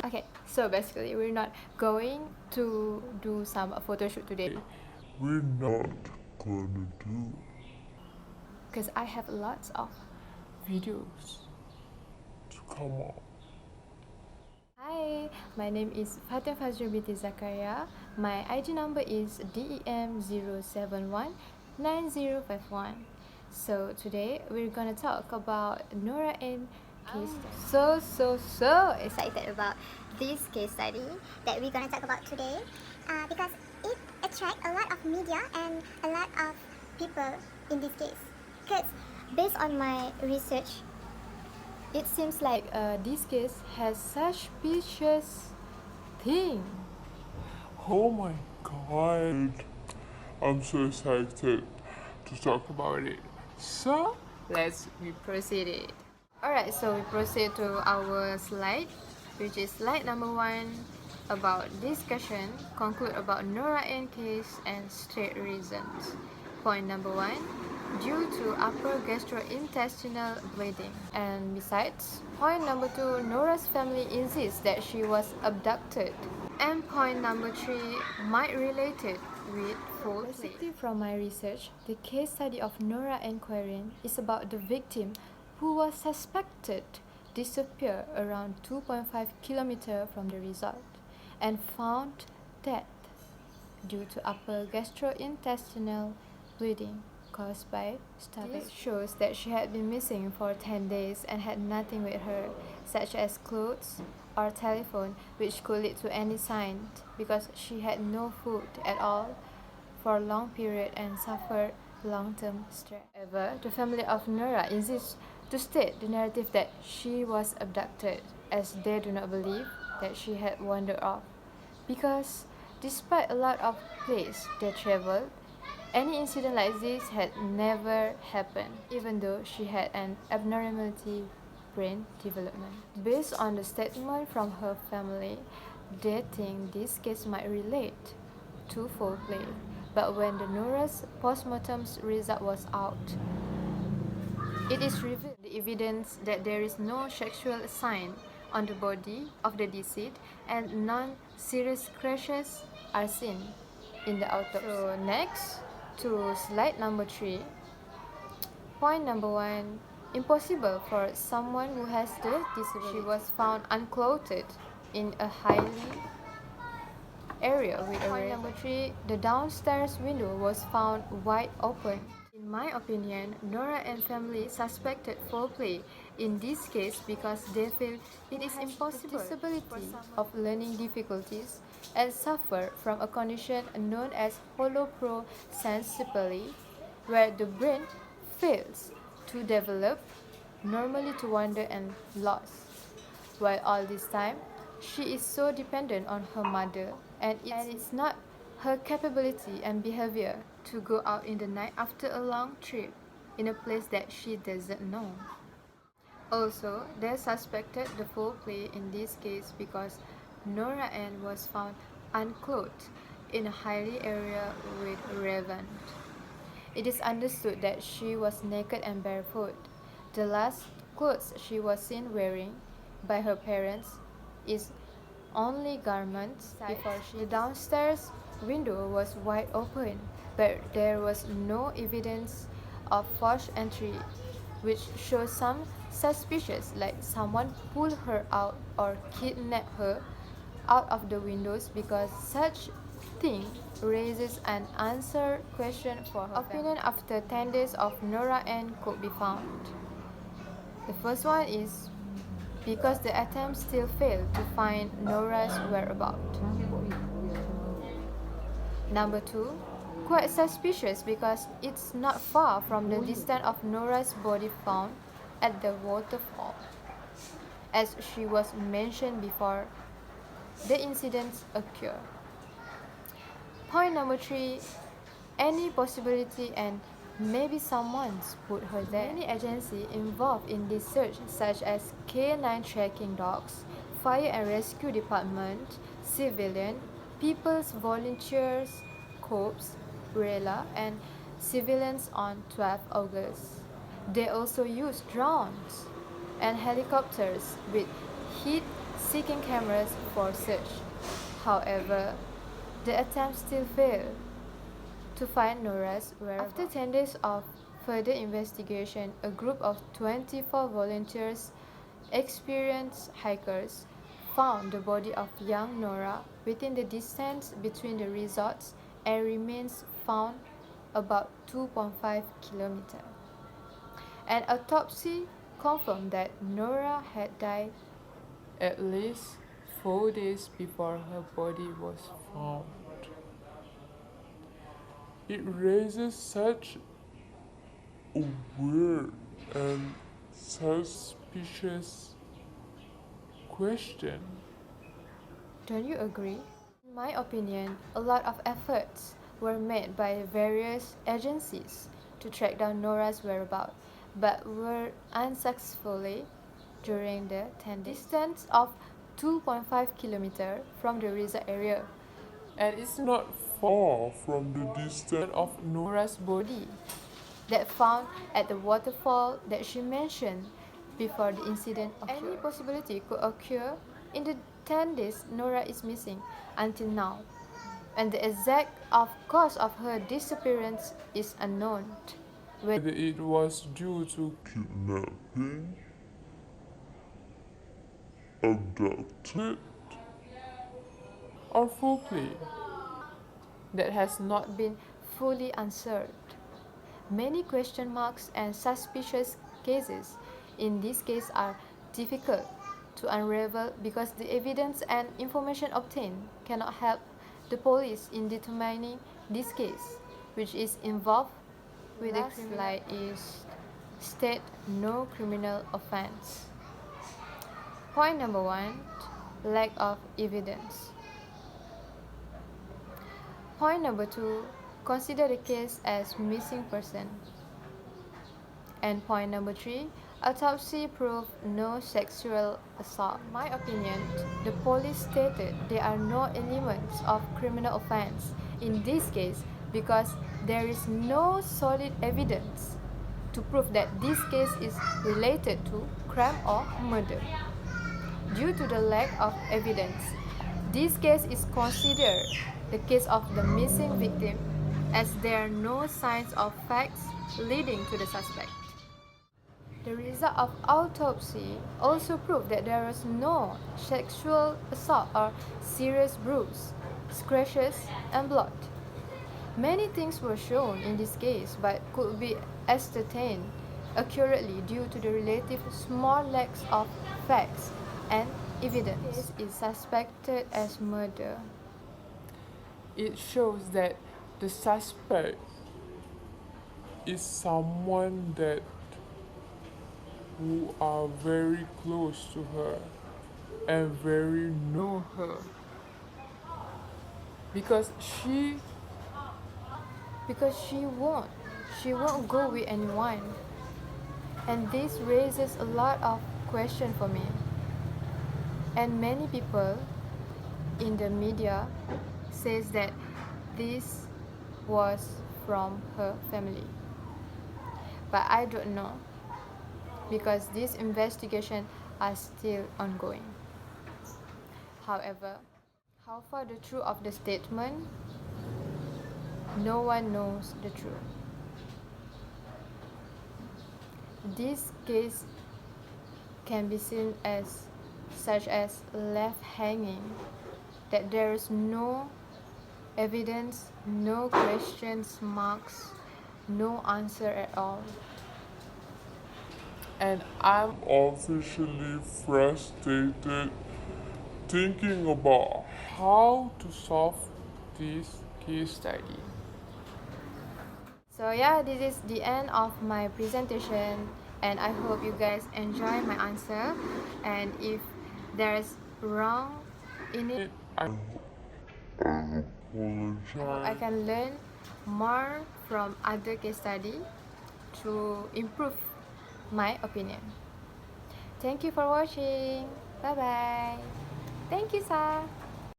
Okay, so basically we're not going to do some photo shoot today We're not gonna do. because I have lots of videos To come on. Hi, my name is Fatim Fazrul Binti Zakaria. My ID number is DEM0719051. So today we're gonna talk about Nora and case study. So Excited about this case study that we're gonna talk about today because it attracts a lot of media and a lot of people in this case. Because based on my research, it seems like this case has suspicious thing. Oh my god. I'm so excited to talk about it. So let's proceed it. Alright, so we proceed to our slide, which is slide number 1 about discussion, conclude about Nora N case and state reasons. Point number 1, due to upper gastrointestinal bleeding. And besides, point number 2, Nora's family insists that she was abducted. And point number 3, might related with foul play. Basically from my research, the case study of Nora and Quoirin is about the victim who was suspected disappear around 2.5 km from the result and found dead due to upper gastrointestinal bleeding caused by starvation. This shows that she had been missing for 10 days and had nothing with her, such as clothes or telephone, which could lead to any sign because she had no food at all for a long period and suffered long-term stress. However, the family of Nora insists to state the narrative that she was abducted, as they do not believe that she had wandered off. Because despite a lot of places they traveled, any incident like this had never happened, even though she had an abnormality brain development. Based on the statement from her family, they think this case might relate to foul play. But when the Nora's postmortem result was out, it is revealed the evidence that there is no sexual sign on the body of the deceased and non-serious scratches are seen in the autopsy. So next to slide number 3, point number 1, impossible for someone who has the disability. She was found unclothed in a highly area with a point number 3, the downstairs window was found wide open. In my opinion, Nora and family suspected foul play in this case because they feel it is impossible disability of learning difficulties and suffer from a condition known as holoprosencephaly, where the brain fails to develop normally to wander and lost. While all this time, she is so dependent on her mother, and it's not her capability and behavior to go out in the night after a long trip in a place that she doesn't know. Also, they suspected the foul play in this case because Nora Ann was found unclothed in a hilly area with raven. It is understood that she was naked and barefoot. The last clothes she was seen wearing by her parents is only garments before she. The downstairs window was wide open, but there was no evidence of forced entry, which shows some suspicious, like someone pulled her out or kidnapped her out of the windows, because such thing raises an unanswered question for her opinion after 10 days of Nora Ann could be found. The first one is because the attempt still failed to find Nora's whereabouts. Number 2, quite suspicious because it's not far from the distance of Nora's body found at the waterfall, as she was mentioned before the incidents occurred. Point number 3, any possibility and maybe someone's put her there. Many agencies involved in this search, such as K9 tracking dogs, fire and rescue department, civilian, people's volunteers, corps, RELA, and civilians on 12 August. They also used drones and helicopters with heat seeking cameras for search. However, the attempt still failed to find Nora's whereabouts. After 10 days of further investigation, a group of 24 volunteers, experienced hikers, found the body of young Nora within the distance between the resorts and remains found about 2.5 kilometers. An autopsy confirmed that Nora had died at least 4 days before her body was found. It raises such a weird and suspicious question. Don't you agree? In my opinion, a lot of efforts were made by various agencies to track down Nora's whereabouts, but were unsuccessfully during the 10 distance of 2.5 kilometers from the resort area, And it's not far from the distance of Nora's body body. that found at the waterfall that she mentioned before the incident occurred. Any possibility could occur in the 10 days Nora is missing until now, and the exact cause of her disappearance is unknown. Whether it was due to kidnapping, abducted, or foul play, that has not been fully answered. Many question marks and suspicious cases in this case are difficult to unravel because the evidence and information obtained cannot help the police in determining this case, which is involved with the criminal is state no criminal offense. Point number 1, lack of evidence. Point number 2, consider the case as missing person. And point number 3, autopsy proved no sexual assault. In my opinion, the police stated there are no elements of criminal offense in this case because there is no solid evidence to prove that this case is related to crime or murder. Due to the lack of evidence, this case is considered the case of the missing victim as there are no signs or facts leading to the suspect. The result of autopsy also proved that there was no sexual assault or serious bruises, scratches, and blood. Many things were shown in this case but could be ascertained accurately due to the relative small lacks of facts and evidence. It is suspected as murder. it shows that the suspect is someone that who are very close to her and very know her because she she won't go with anyone, and this raises a lot of questions for me. And many people in the media says that this was from her family, but I don't know because these investigations are still ongoing. However, how far the truth of the statement, no one knows the truth. This case can be seen as such as left hanging, that there is no evidence, no questions marks, no answer at all. and I'm officially frustrated thinking about how to solve this case study. So yeah, this is the end of my presentation, and I hope you guys enjoy my answer, and if there's wrong in it, I I apologize. can learn more from other case study to improve my opinion. Thank you for watching. Bye bye. Thank you, Sa.